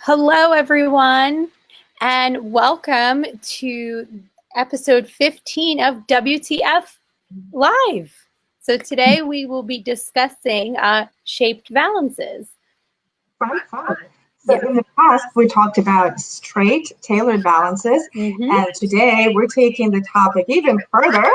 Hello, everyone, and welcome to episode 15 of WTF Live. So today we will be discussing shaped valances. Fun. So in the past, we talked about straight tailored valances, and today we're taking the topic even further,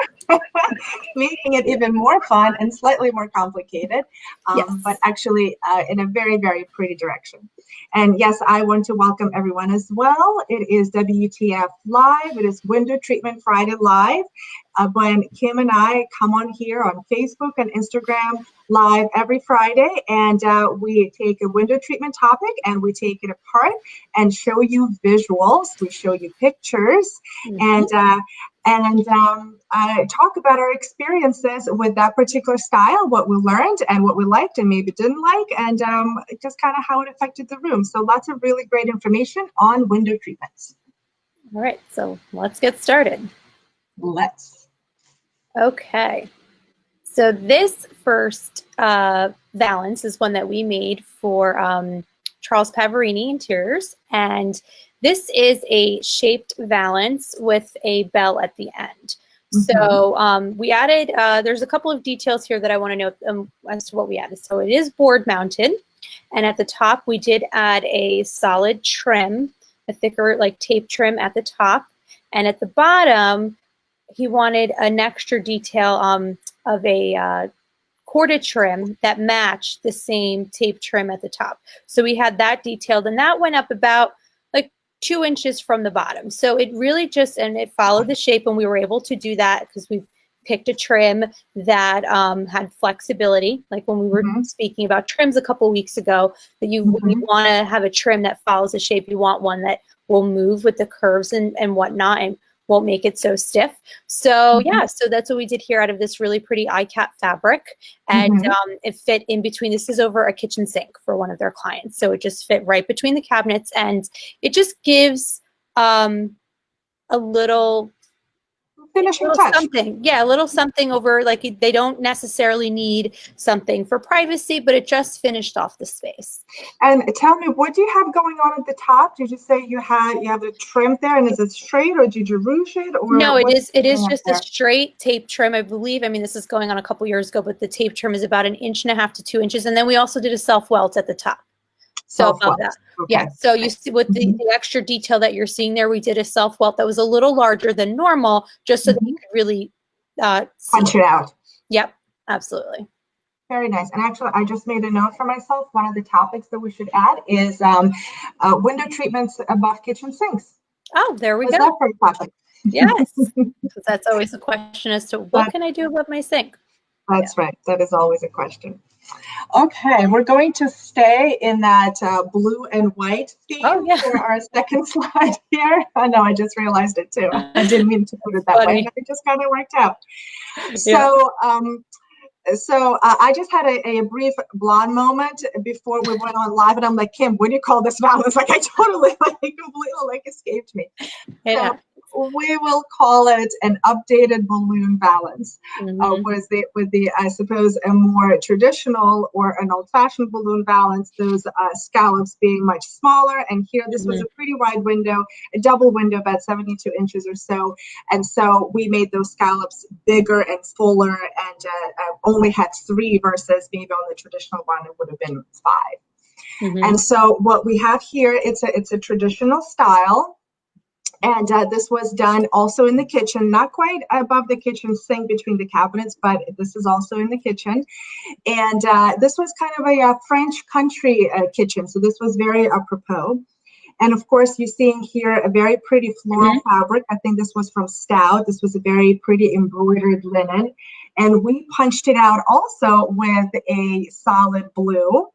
making it even more fun and slightly more complicated, but actually in a very, very pretty direction. And yes, I want to welcome everyone as well. It is WTF Live. It is Window Treatment Friday Live. When Kim and I come on here on Facebook and Instagram live every Friday, and we take a window treatment topic and we take it apart and show you visuals. We show you pictures and talk about our experiences with that particular style, what we learned and what we liked and maybe didn't like, and just kind of how it affected the room. So lots of really great information on window treatments. All right, so let's get started. Let's. Okay. So this first valance is one that we made for Charles Pavarini Interiors, and this is a shaped valance with a bell at the end. So we added, there's a couple of details here that I want to note as to what we added. So it is board mounted, and at the top we did add a solid trim, a thicker like tape trim at the top, and at the bottom he wanted an extra detail of a corded trim that matched the same tape trim at the top. So we had that detailed, and that went up about like 2 inches from the bottom. So it really just, and it followed the shape, and we were able to do that because we picked a trim that had flexibility. Like when we were speaking about trims a couple weeks ago, that you want to have a trim that follows the shape. You want one that will move with the curves and whatnot, and won't make it so stiff. So yeah, so that's what we did here out of this really pretty ICAP fabric. And it fit in between. This is over a kitchen sink for one of their clients. So it just fit right between the cabinets, and it just gives a little finishing touch. Something. Yeah, a little something over, like they don't necessarily need something for privacy, but it just finished off the space. And tell me, what do you have going on at the top? Did you say you have a trim there, and is it straight, or did you ruche it? Or no, it is just a straight tape trim, I believe. I mean, this is going on a couple years ago, but the tape trim is about 1.5 inches to 2 inches, and then we also did a self welt at the top. So above that. Okay. Yeah. So you see with the extra detail that you're seeing there, we did a self welt that was a little larger than normal, just so that you could really punch it out. Yep, absolutely. Very nice. And actually, I just made a note for myself. One of the topics that we should add is window treatments above kitchen sinks. Oh, there we go. That for a topic? Yes. Because that's always a question as to what can I do above my sink? That's right. That is always a question. Okay, we're going to stay in that blue and white theme for our second slide here. I know, I just realized it too. I didn't mean to put it that way, but it just kind of worked out. So, I just had a brief blonde moment before we went on live, and I'm like, Kim, what do you call this valance? Like, I totally completely escaped me. Yeah. So, we will call it an updated balloon valance. With the I suppose a more traditional or an old-fashioned balloon valance, those scallops being much smaller. And here, this was a pretty wide window, a double window, about 72 inches or so. And so we made those scallops bigger and fuller, and only had 3 versus maybe on the traditional one it would have been 5. And so what we have here, it's a traditional style. And this was done also in the kitchen, not quite above the kitchen sink between the cabinets, but this is also in the kitchen. And this was kind of a French country kitchen. So this was very apropos. And of course, you're seeing here a very pretty floral fabric. I think this was from Stout. This was a very pretty embroidered linen. And we punched it out also with a solid blue.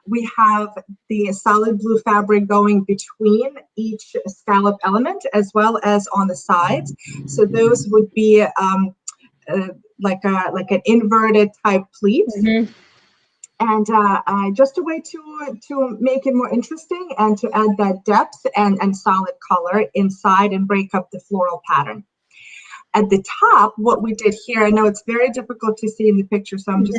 We have the solid blue fabric going between each scallop element as well as on the sides. So those would be like an inverted type pleat. And just a way to make it more interesting and to add that depth and solid color inside and break up the floral pattern. at the top, what we did here, I know it's very difficult to see in the picture, so I'm just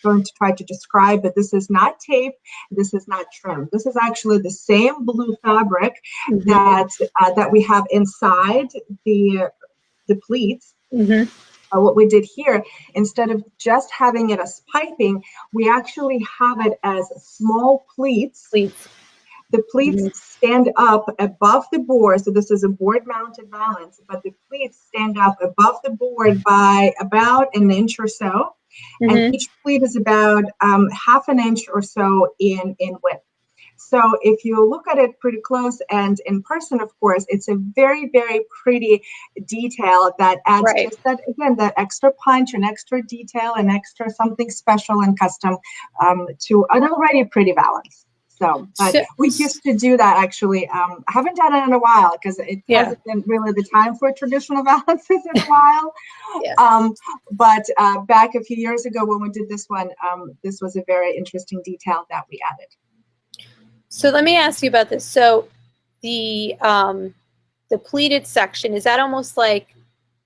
going to try to describe, but this is not tape, this is not trim. This is actually the same blue fabric that we have inside the pleats. What we did here, instead of just having it as piping, we actually have it as small pleats. The pleats stand up above the board, so this is a board-mounted valance, but the pleats stand up above the board by about an inch or so, and each pleat is about half an inch or so in width. So if you look at it pretty close and in person, of course, it's a very, very pretty detail that adds just that, again, that extra punch and extra detail and extra something special and custom to an already pretty valance. So, but we used to do that actually. I haven't done it in a while because it hasn't been really the time for traditional valances in a while. But back a few years ago when we did this one, this was a very interesting detail that we added. So let me ask you about this. So the pleated section, is that almost like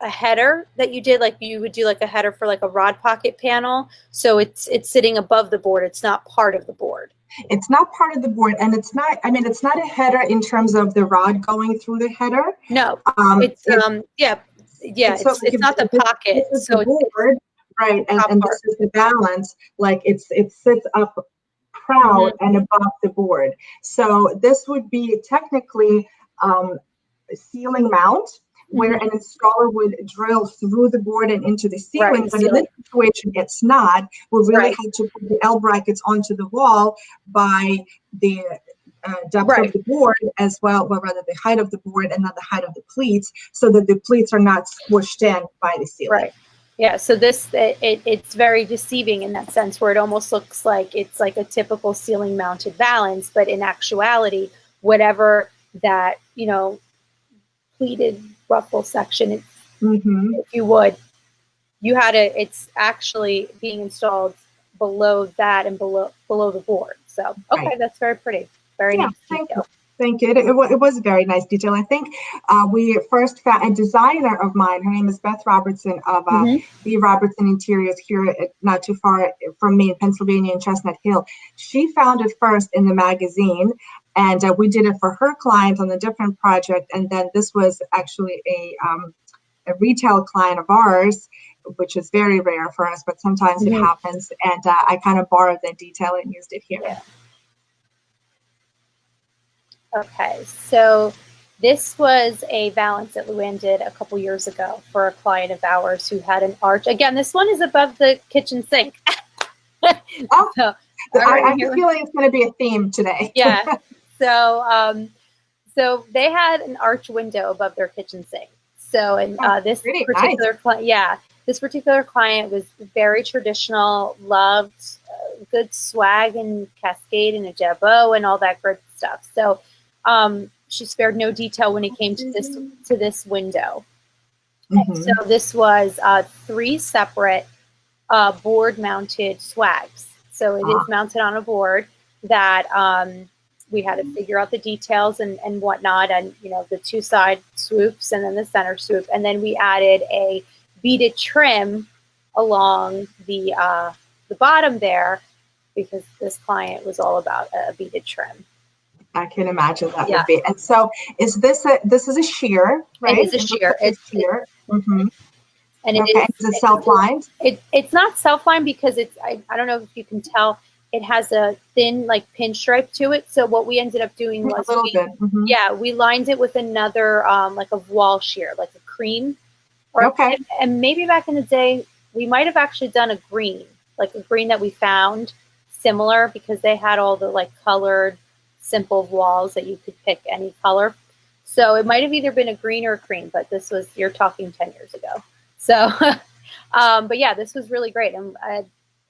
a header that you did? Like you would do like a header for like a rod pocket panel. So it's sitting above the board. It's not part of the board. It's not part of the board, and it's not, I mean, it's not a header in terms of the rod going through the header. No, it's not the pocket. So the board, right, and this is the balance, like it sits up proud and above the board. So this would be technically a ceiling mount, where an installer would drill through the board and into the ceiling, but in this situation, it's not. We really had to put the L brackets onto the wall by the depth of the board as well, or rather the height of the board and not the height of the pleats, so that the pleats are not squished in by the ceiling. Yeah, so this, it's very deceiving in that sense, where it almost looks like it's like a typical ceiling mounted valance, but in actuality, whatever that, you know, pleated ruffle section, if you would, you had it's actually being installed below that and below the board. So, okay, that's very pretty. Very nice detail. Thank you. It was a very nice detail. I think we first found a designer of mine. Her name is Beth Robertson of B. Robertson Interiors here, not too far from me in Pennsylvania in Chestnut Hill. She found it first in the magazine, and we did it for her client on a different project. And then this was actually a retail client of ours, which is very rare for us, but sometimes it happens. And I kind of borrowed that detail and used it here. Yeah. Okay, so this was a valance that Luann did a couple years ago for a client of ours who had an arch. Again, this one is above the kitchen sink. I have a feeling it's going to be a theme today. Yeah. So, so they had an arch window above their kitchen sink. So, and this particular client, this particular client was very traditional, loved good swag and cascade and a jabot and all that good stuff. So, she spared no detail when it came to this window. And so this was 3 separate board-mounted swags. So it is mounted on a board that we had to figure out the details and whatnot, and you know, the 2 side swoops and then the center swoop, and then we added a beaded trim along the bottom there because this client was all about a beaded trim. I can imagine that would be. And so, is this is a sheer, right? It is a sheer. It's sheer. And is it self-lined? It's not self-lined because it's. I don't know if you can tell. It has a thin like pinstripe to it. So what we ended up doing was a little bit. We lined it with another like a wall sheer, like a cream. And maybe back in the day we might have actually done a green, like a green that we found similar, because they had all the like colored simple walls that you could pick any color. So it might have either been a green or a cream, but this was, you're talking 10 years ago. So, but yeah, this was really great. And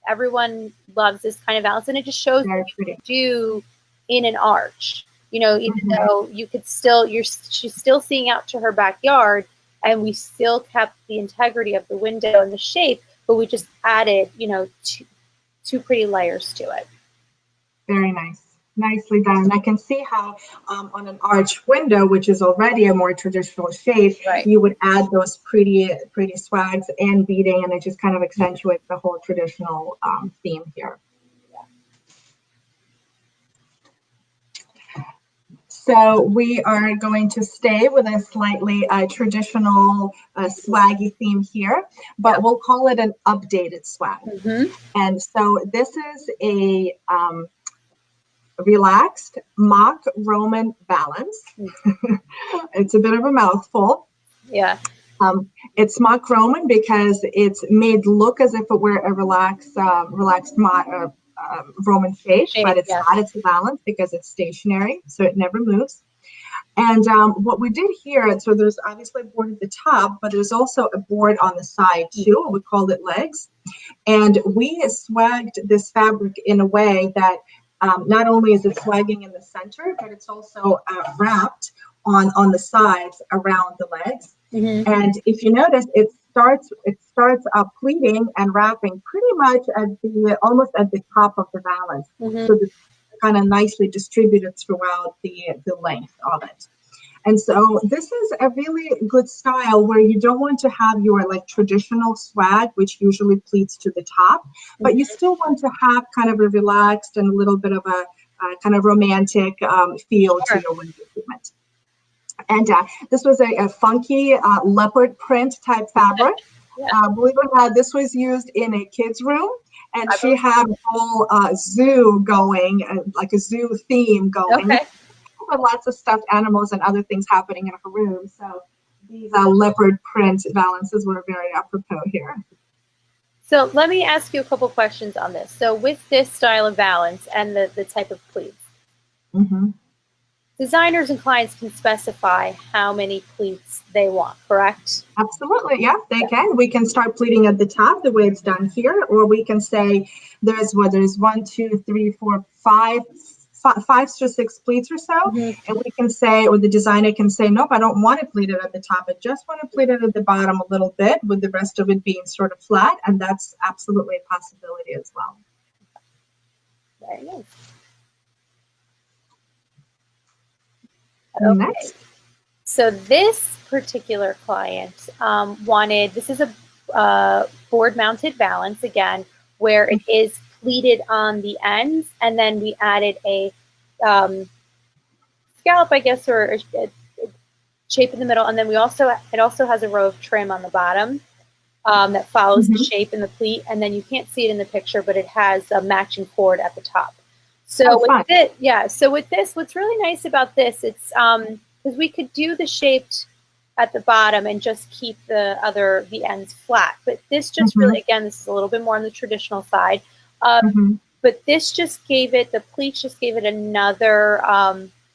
everyone loves this kind of valance, and it just shows what you can do in an arch, you know, even though you could still, she's still seeing out to her backyard, and we still kept the integrity of the window and the shape, but we just added, you know, two pretty layers to it. Very nice. Nicely done. I can see how on an arch window, which is already a more traditional shape, Right. you would add those pretty swags and beading, and it just kind of accentuates the whole traditional theme here. So we are going to stay with a slightly traditional swaggy theme here, but we'll call it an updated swag. And so this is a relaxed mock Roman valance. It's a bit of a mouthful. Yeah. It's mock Roman because it's made look as if it were a relaxed Roman shape, but it's not. It's a valance because it's stationary, so it never moves. And what we did here, so there's obviously a board at the top, but there's also a board on the side too. We called it legs. And we swagged this fabric in a way that not only is it swagging in the center, but it's also wrapped on the sides around the legs. And if you notice, it starts pleating and wrapping pretty much at almost at the top of the valance. So it's kind of nicely distributed throughout the length of it. And so this is a really good style where you don't want to have your like traditional swag, which usually pleats to the top, but you still want to have kind of a relaxed and a little bit of a kind of romantic feel to your window treatment. And this was a funky leopard print type fabric. Believe it or not, this was used in a kid's room, and she had a whole zoo going, like a zoo theme going. With lots of stuffed animals and other things happening in her room. So these leopard print valances were very apropos here. So let me ask you a couple questions on this. So with this style of valance and the type of pleats, designers and clients can specify how many pleats they want, correct? Absolutely, yeah, they can. We can start pleating at the top the way it's done here, or we can say there's 1, 2, 3, 4, 5 to 6 pleats or so, and we can say, or the designer can say, nope, I don't want it pleated at the top. I just want to pleat it at the bottom a little bit, with the rest of it being sort of flat, and that's absolutely a possibility as well. Very nice. Next. So this particular client wanted, this is a board-mounted valance again, where it is pleated on the ends, and then we added a scallop, I guess, or a shape in the middle, and then it also has a row of trim on the bottom that follows the shape in the pleat, and then you can't see it in the picture, but it has a matching cord at the top. So with this, what's really nice about this, it's because we could do the shaped at the bottom and just keep the ends flat, but this just really, again, this is a little bit more on the traditional side. But this just gave it, the pleats just gave it another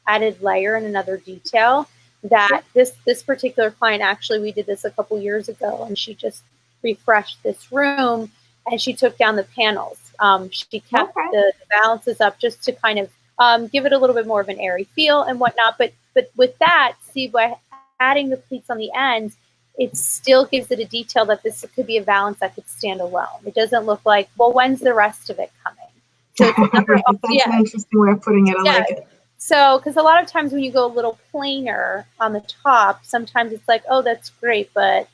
added layer and another detail that this particular client, actually, we did this a couple years ago, and she just refreshed this room and she took down the panels. She kept the valances up just to kind of give it a little bit more of an airy feel and whatnot. But with that, see, by adding the pleats on the end, it still gives it a detail that this could be a valance that could stand alone. It doesn't look like, well, when's the rest of it coming? So it's another, that's an interesting way of putting it. I like it. So, because a lot of times when you go a little plainer on the top, sometimes it's like, oh, that's great, but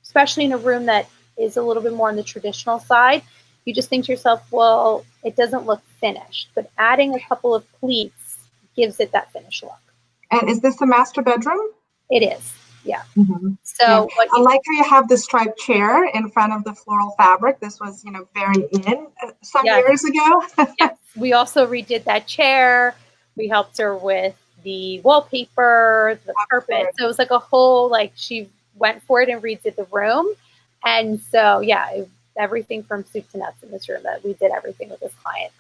especially in a room that is a little bit more on the traditional side, you just think to yourself, well, it doesn't look finished. But adding a couple of pleats gives it that finished look. And is this the master bedroom? It is, yeah. So I like how you have the striped chair in front of the floral fabric. This was, very in some years ago. Yes. We also redid that chair. We helped her with the wallpaper, the carpet. So it was like a whole, she went for it and redid the room. And so, everything from soup to nuts in this room, that we did everything with this client.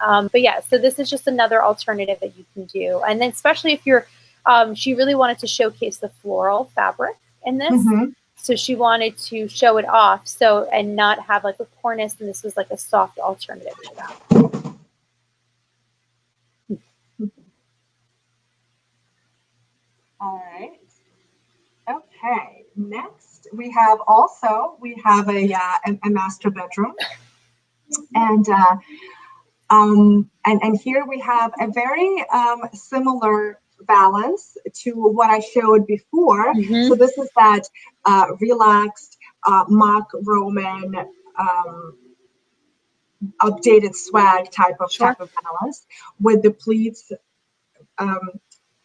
So this is just another alternative that you can do. And then especially if you're, she really wanted to showcase the floral fabric in this. So she wanted to show it off, and not have like a cornice, and this was like a soft alternative to that. All right. Okay. Next, we have a master bedroom, and And here we have a very similar valance to what I showed before. Mm-hmm. So this is that relaxed mock Roman updated swag type of Sure. valance with the pleats um,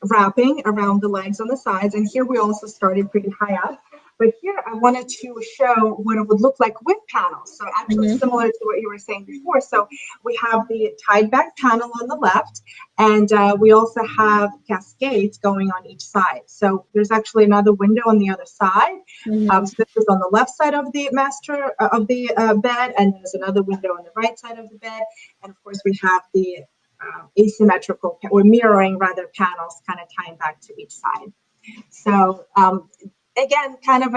wrapping around the legs on the sides. And here we also started pretty high up. But here I wanted to show what it would look like with panels. So actually Mm-hmm. similar to what you were saying before. So we have the tied back panel on the left, and we also have cascades going on each side. So there's actually another window on the other side. Mm-hmm. So this is on the left side of the master of the bed, and there's another window on the right side of the bed. And of course we have the asymmetrical or mirroring rather panels kind of tying back to each side. So again, kind of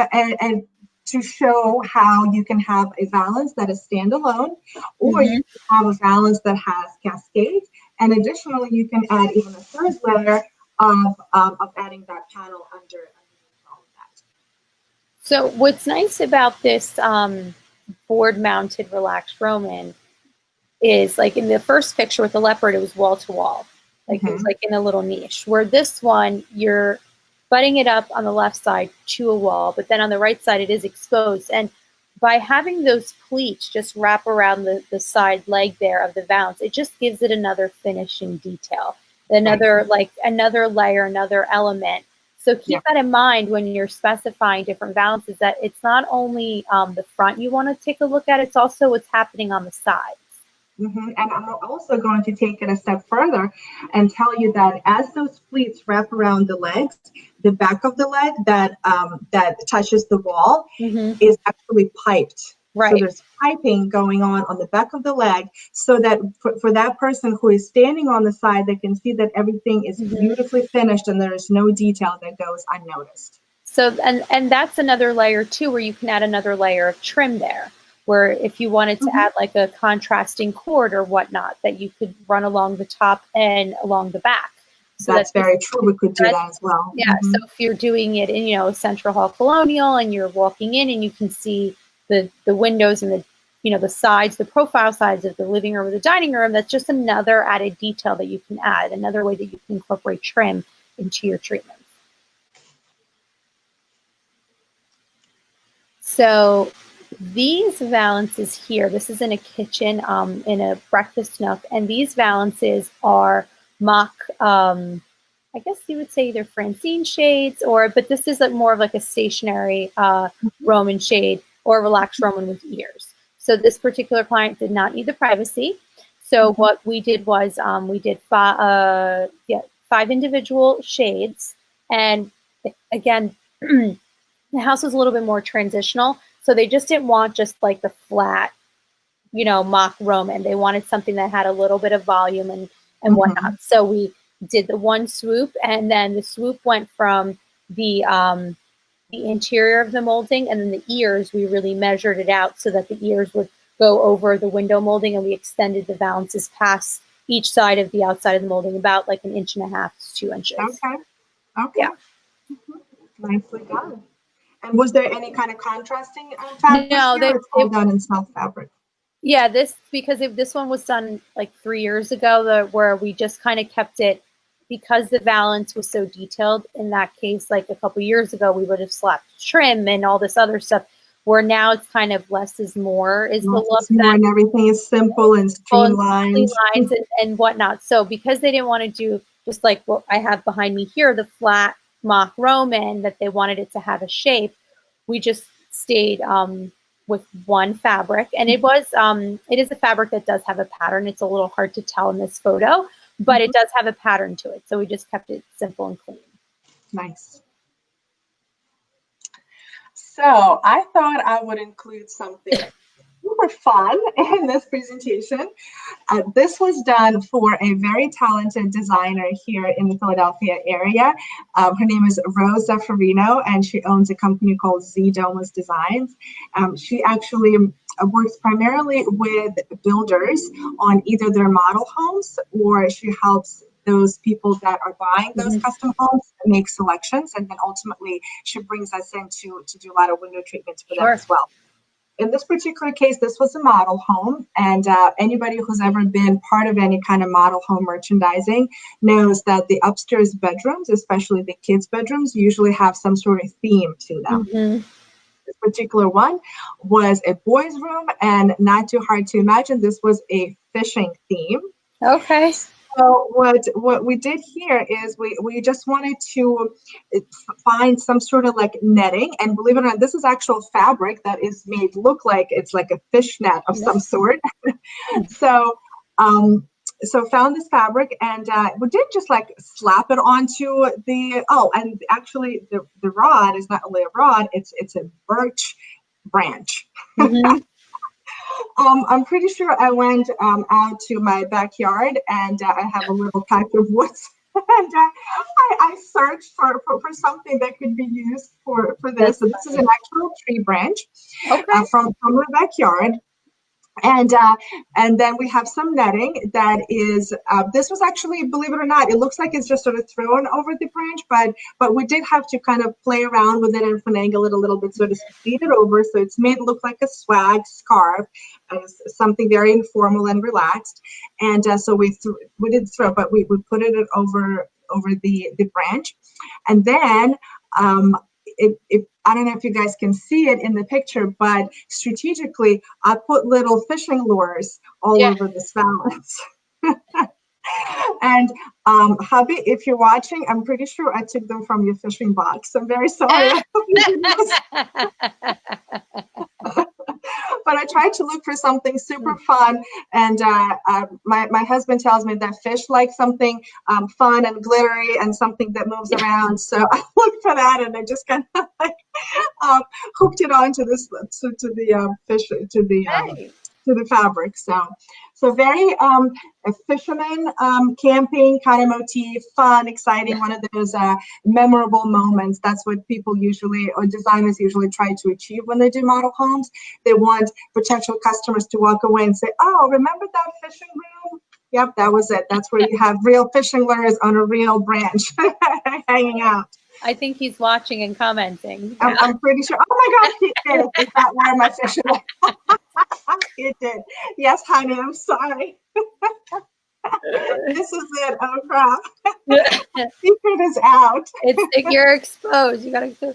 to show how you can have a valance that is standalone, or you Mm-hmm. can have a valance that has cascades. And additionally, you can add even a third layer of adding that panel underneath all of that. So what's nice about this board-mounted relaxed Roman is, like in the first picture with the leopard, it was wall to wall. Like it was Mm-hmm. like in a little niche. Where this one, you're butting it up on the left side to a wall, but then on the right side, it is exposed. And by having those pleats just wrap around the side leg there of the valance, it just gives it another finishing detail, another Right. like another layer, another element. So keep Yeah. that in mind when you're specifying different valances, that it's not only the front you want to take a look at, it's also what's happening on the sides. Mm-hmm. And I'm also going to take it a step further and tell you that as those pleats wrap around the legs, the back of the leg that touches the wall Mm-hmm. is actually piped. So Right. there's piping going on the back of the leg, so that for that person who is standing on the side, they can see that everything is Mm-hmm. beautifully finished and there is no detail that goes unnoticed. So, and that's another layer too, where you can add another layer of trim there, where if you wanted to Mm-hmm. add like a contrasting cord or whatnot, that you could run along the top and along the back. So that That's very true. We could do that that as well. yeah. Mm-hmm. So if you're doing it in, Central Hall Colonial, and you're walking in and you can see the windows and the sides, the profile sides of the living room or the dining room, that's just another added detail that you can add, another way that you can incorporate trim into your treatment. So these valances here, this is in a kitchen, in a breakfast nook, and these valances are mock, I guess you would say either Francine shades, but this is more of like a stationary Roman shade or a relaxed Roman with ears. So this particular client did not need the privacy. So Mm-hmm. what we did was we did five individual shades, and again, the house was a little bit more transitional. So they just didn't want just like the flat, mock Roman. They wanted something that had a little bit of volume and Mm-hmm. whatnot. So we did the one swoop, and then the swoop went from the interior of the molding, and then the ears, we really measured it out so that the ears would go over the window molding, and we extended the valances past each side of the outside of the molding about like an inch and a half to 2 inches. Okay. Yeah. Okay. Nicely done. And was there any kind of contrasting fabric No, here, they, or it's all they done in self fabric? Yeah, this one was done like 3 years ago, where we just kind of kept it, because the valance was so detailed. In that case, like a couple years ago, we would have slapped trim and all this other stuff. Where now it's kind of less is more is the Less look is more, that and everything is simple and on clean streamlined. lines and whatnot. So because they didn't want to do just like what I have behind me here, the flat mock Roman, that they wanted it to have a shape, we just stayed with one fabric. And it is a fabric that does have a pattern. It's a little hard to tell in this photo, but it Mhm. does have a pattern to it. So we just kept it simple and clean. Nice. So I thought I would include something super fun in this presentation. This was done for a very talented designer here in the Philadelphia area. Her name is Rose Zaffarino, and she owns a company called Z Domus Designs. She actually works primarily with builders on either their model homes, or she helps those people that are buying those Mm-hmm. custom homes make selections, and then ultimately she brings us in to do a lot of window treatments for them Sure. as well. in this particular case, this was a model home, and anybody who's ever been part of any kind of model home merchandising knows that the upstairs bedrooms, especially the kids' bedrooms, usually have some sort of theme to them. Mm-hmm. This particular one was a boys' room, and not too hard to imagine, this was a fishing theme. Okay. So what we did here is we just wanted to find some sort of like netting, and believe it or not, this is actual fabric that is made look like it's like a fish net of some sort. So so found this fabric, and we did just like slap it onto the, and actually the rod is not only a rod, it's a birch branch. Mm-hmm. I'm pretty sure I went out to my backyard, and I have a little patch of woods, and I searched for something that could be used for this. So this is an actual tree branch from my backyard. And then we have some netting that is, this was actually, believe it or not, it looks like it's just sort of thrown over the branch, but we did have to kind of play around with it and finagle it a little bit, so to speed it over. So it's made look like a swag scarf, something very informal and relaxed. And so we did throw, but we put it over the branch. And then, I don't know if you guys can see it in the picture, but strategically, I put little fishing lures all over this valance. And hubby, if you're watching, I'm pretty sure I took them from your fishing box. I'm very sorry. I hope you didn't. But I tried to look for something super fun, and my husband tells me that fish like something fun and glittery and something that moves around. So I looked for that, and I just kind of like hooked it onto this to the fish to the fabric. So very a fisherman camping kind of motif, fun, exciting, one of those memorable moments. That's what people usually, or designers usually, try to achieve when they do model homes. They want potential customers to walk away and say, oh, remember that fishing room? Yep, that was it. That's where you have real fishing lures on a real branch hanging out. I think he's watching and commenting. I'm pretty sure. Oh my gosh, he did. Is that where my fishing lure? It did. Yes, honey, I'm sorry. This is it. Oh crap. Secret is out. You're exposed. You gotta. So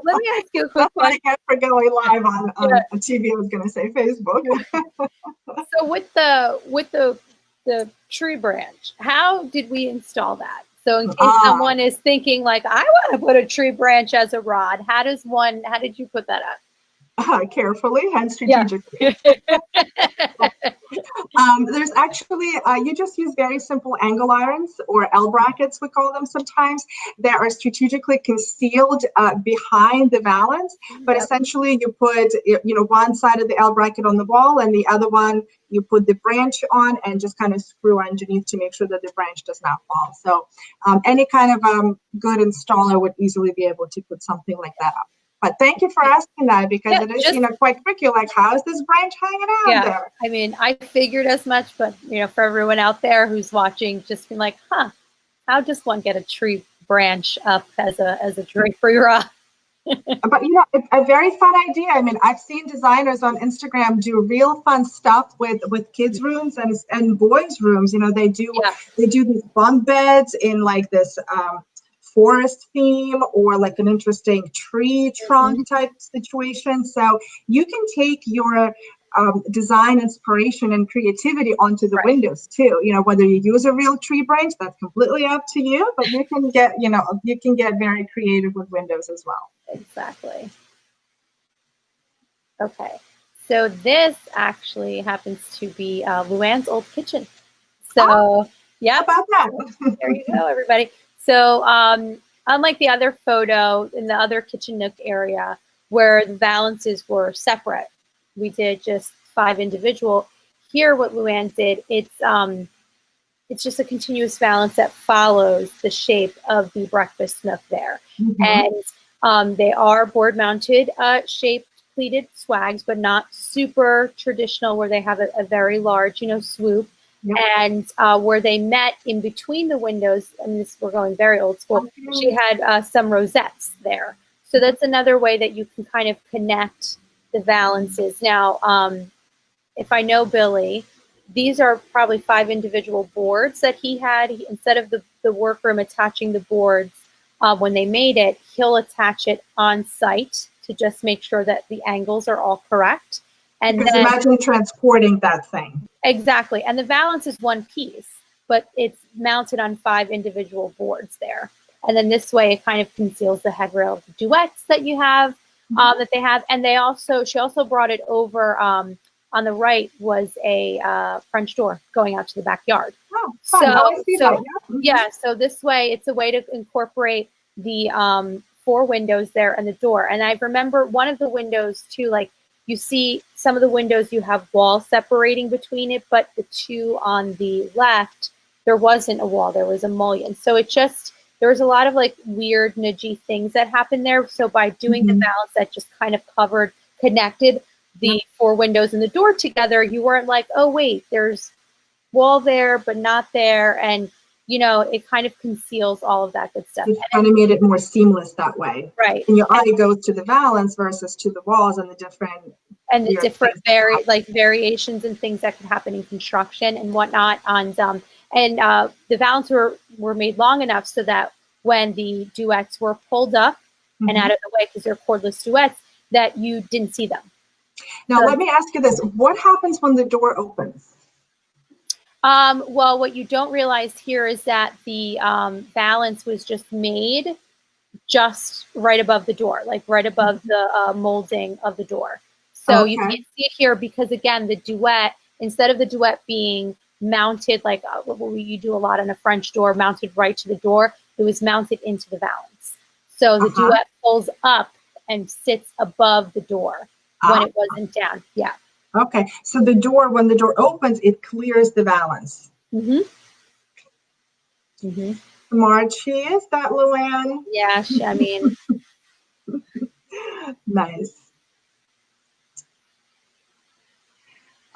let me ask you a quick question. For going live on TV, I was gonna say Facebook. So with the tree branch, how did we install that? So in case someone is thinking like, I want to put a tree branch as a rod, how did you put that up? Carefully and strategically. There's actually, you just use very simple angle irons, or L brackets, we call them sometimes, that are strategically concealed behind the valance. But essentially you put, one side of the L bracket on the wall, and the other one you put the branch on, and just kind of screw underneath to make sure that the branch does not fall. So any kind of good installer would easily be able to put something like that up. But thank you for asking that, because it is, quite quick. You're like, how is this branch hanging out there? I mean, I figured as much, but, for everyone out there who's watching, just being like, how does one get a tree branch up as a drapery rod? But, it's a very fun idea. I mean, I've seen designers on Instagram do real fun stuff with kids' rooms and boys' rooms. They do these bunk beds in like this forest theme, or like an interesting tree trunk type situation. So you can take your design inspiration and creativity onto the windows too. Whether you use a real tree branch, that's completely up to you, but you can get very creative with windows as well. Exactly. Okay. So this actually happens to be Luann's old kitchen. So how about that? There you go, everybody. So unlike the other photo in the other kitchen nook area where the valances were separate, we did just 5 individual. Here, what Luann did, it's just a continuous valance that follows the shape of the breakfast nook there. And they are board mounted shaped pleated swags, but not super traditional where they have a very large, swoop. And where they met in between the windows, and we're going very old school, she had some rosettes there. So that's another way that you can kind of connect the Valances. Now, if I know Billy, these are probably 5 individual boards that he had. Instead of the workroom attaching the boards when they made it, he'll attach it on site to just make sure that the angles are all correct. And because then, imagine transporting that thing. exactly. And the Valance is one piece, but it's mounted on 5 individual boards there. And then this way it kind of conceals the headrail of the duets that you have, that they have. And she also brought it over, on the right was a French door going out to the backyard. Oh, fun. I see that. Yeah, so this way it's a way to incorporate the 4 windows there and the door. And I remember one of the windows too, like you see some of the windows you have walls separating between it, but the 2 on the left, there wasn't a wall, there was a mullion. So there was a lot of like weird nudgy things that happened there. So by doing the Valance that just kind of connected the 4 windows and the door together, you weren't like, oh wait, there's wall there but not there, and it kind of conceals all of that good stuff. It kind of made it more seamless that way, right? And your eye goes to the Valance versus to the walls and the different variations and things that could happen in construction and whatnot. And the Valance were made long enough so that when the duets were pulled up and out of the way, because they're cordless duets, that you didn't see them. Now, let me ask you this. What happens when the door opens? Well, what you don't realize here is that the Valance was just made just right above the door, like right above the molding of the door. So you can't see it here because, again, the duet, instead of the duet being mounted like you do a lot on a French door, mounted right to the door, it was mounted into the Valance. So the duet pulls up and sits above the door when it wasn't down. Yeah. Okay. So when the door opens, it clears the Valance. Smart she is, that Luann. Yeah, I mean. Nice.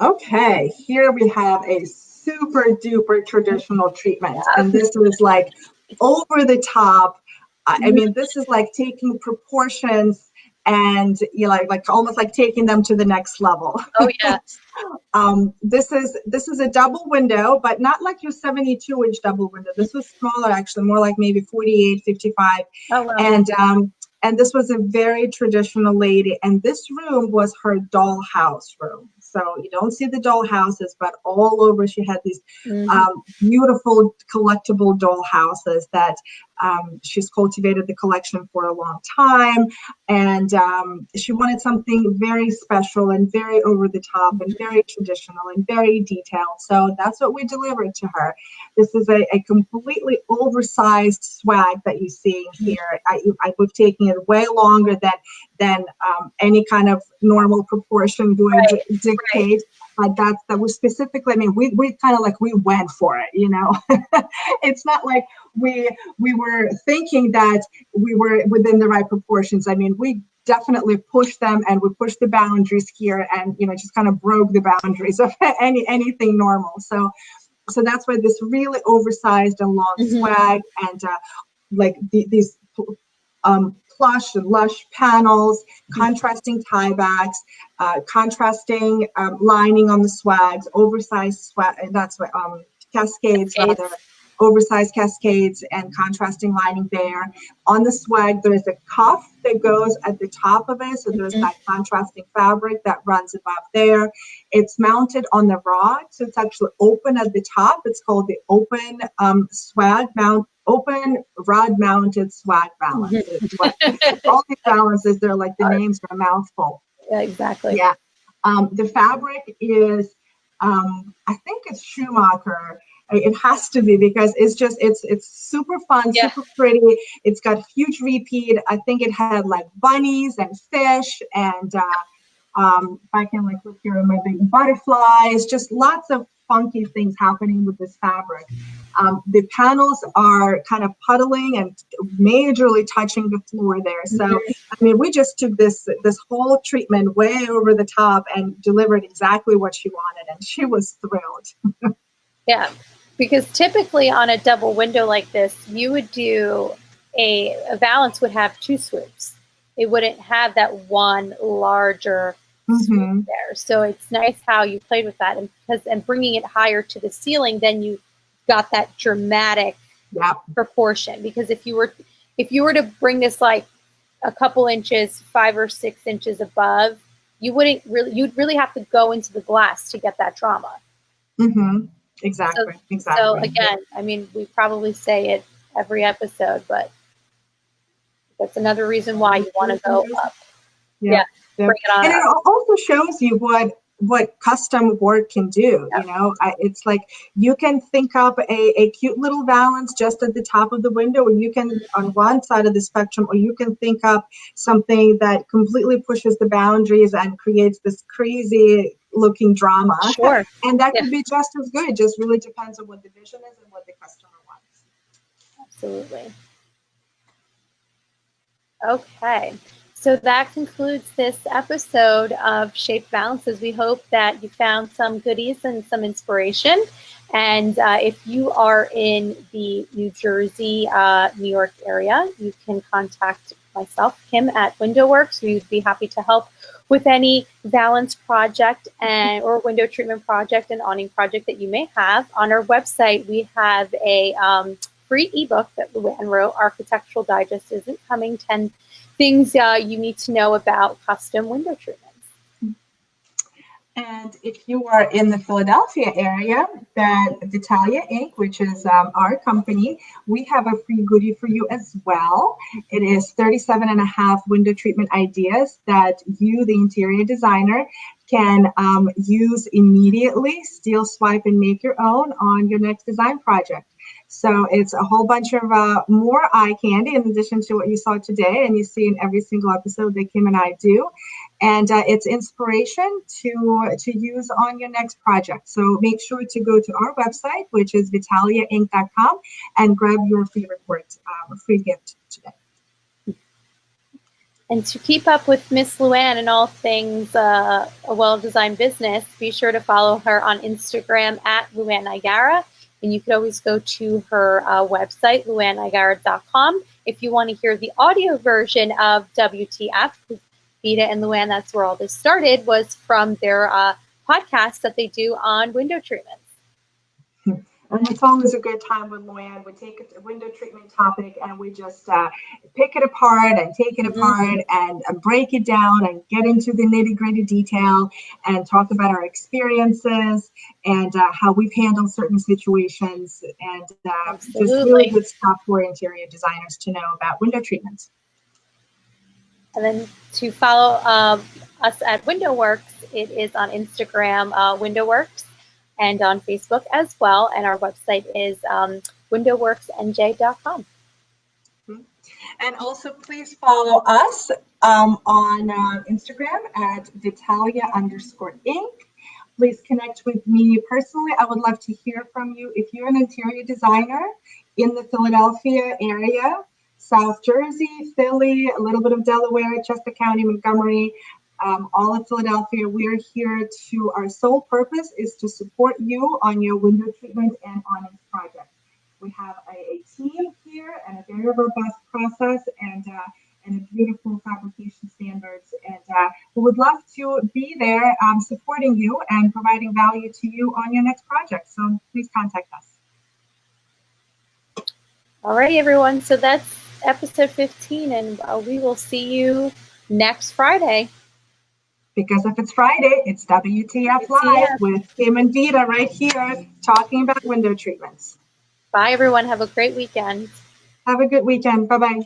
Okay, here we have a super duper traditional treatment. And this is like over the top. I mean, this is like taking proportions and like almost like taking them to the next level. Oh yeah. This is a double window, but not like your 72-inch double window. This was smaller, actually, more like maybe 48, 55. Oh wow. And this was a very traditional lady, and this room was her dollhouse room. So you don't see the dollhouses, but all over she had these beautiful collectible dollhouses that she's cultivated the collection for a long time. And she wanted something very special and very over the top and very traditional and very detailed. So that's what we delivered to her. This is a completely oversized swag that you see here. We've taken it way longer than any kind of normal proportion would dictate. But that was specifically, I mean, we kind of like, we went for it, It's not like we were thinking that we were within the right proportions. I mean, we definitely pushed them, and we pushed the boundaries here, and just kind of broke the boundaries of anything normal. So that's why this really oversized and long swag, and like these plush and lush panels, contrasting tiebacks, contrasting lining on the swags, oversized swag, and that's what cascades rather. Oversized cascades and contrasting lining there. On the swag, there's a cuff that goes at the top of it. So there's that contrasting fabric that runs above there. It's mounted on the rod. So it's actually open at the top. It's called the open open rod mounted swag Valance. All these Valances, they're like the names are a mouthful. Yeah, exactly. Yeah. The fabric is, I think it's Schumacher. It has to be, because it's super fun, super pretty. It's got huge repeat. I think it had like bunnies and fish and if I can like look here, maybe butterflies, just lots of funky things happening with this fabric. The panels are kind of puddling and majorly touching the floor there. So, I mean, we just took this whole treatment way over the top and delivered exactly what she wanted, and she was thrilled. Yeah, because typically on a double window like this, you would do a Valance would have 2 swoops. It wouldn't have that one larger Mm-hmm. there. So it's nice how you played with that, and bringing it higher to the ceiling, then you got that dramatic proportion. Because if you were to bring this like a couple inches, 5 or 6 inches above, you'd really have to go into the glass to get that drama. Mm-hmm. Exactly. So again, I mean, we probably say it every episode, but that's another reason why you want to go up. Yeah. Bring it on and up. it also shows you what custom work can do. Yep. You know, it's like you can think up a cute little valance just at the top of the window, or you can on one side of the spectrum, or you can think up something that completely pushes the boundaries and creates this crazy looking drama. Sure. And that could be just as good. It just really depends on what the vision is and what the customer wants. Absolutely. Okay. So that concludes this episode of Shaped Valances. We hope that you found some goodies and some inspiration. And if you are in the New Jersey, New York area, you can contact myself, Kim, at WindowWorks. We'd be happy to help with any valance project or window treatment project and awning project that you may have. On our website, we have a free ebook that Luann wrote, Architectural Digest Isn't Coming, 10 Things You Need to Know About Custom Window Treatments. And if you are in the Philadelphia area, then Vitalia Inc., which is our company, we have a free goodie for you as well. It is 37 and a half window treatment ideas that you, the interior designer, can use immediately, steal, swipe, and make your own on your next design project. So it's a whole bunch of more eye candy in addition to what you saw today and you see in every single episode that Kim and I do. And it's inspiration to use on your next project. So make sure to go to our website, which is vitaliainc.com, and grab your favorite work, a free gift today. And to keep up with Miss Luann and all things a well-designed business, be sure to follow her on Instagram at Luann Igara. And you could always go to her website, luannigara.com, if you want to hear the audio version of WTF. Vita and Luann, that's where all this started, was from their podcast that they do on window treatments. And it's always a good time with Luann. We take a window treatment topic and we just pick it apart and take it apart and break it down and get into the nitty-gritty detail and talk about our experiences and how we've handled certain situations and just really good stuff for interior designers to know about window treatments. And then to follow us at WindowWorks, it is on Instagram, WindowWorks, and on Facebook as well. And our website is windowworksnj.com. And also please follow us on Instagram at Vitalia_Inc. Please connect with me personally. I would love to hear from you. If you're an interior designer in the Philadelphia area, South Jersey, Philly, a little bit of Delaware, Chester County, Montgomery, all of Philadelphia, we're here to, our sole purpose is to support you on your window treatment and awning project. We have a team here and a very robust process and beautiful fabrication standards. And we would love to be there supporting you and providing value to you on your next project. So please contact us. All right, everyone. So that's episode 15, and we will see you next Friday. Because if it's Friday, it's WTF Live with Kim and Vita right here talking about window treatments. Bye, everyone. Have a great weekend. Have a good weekend. Bye-bye.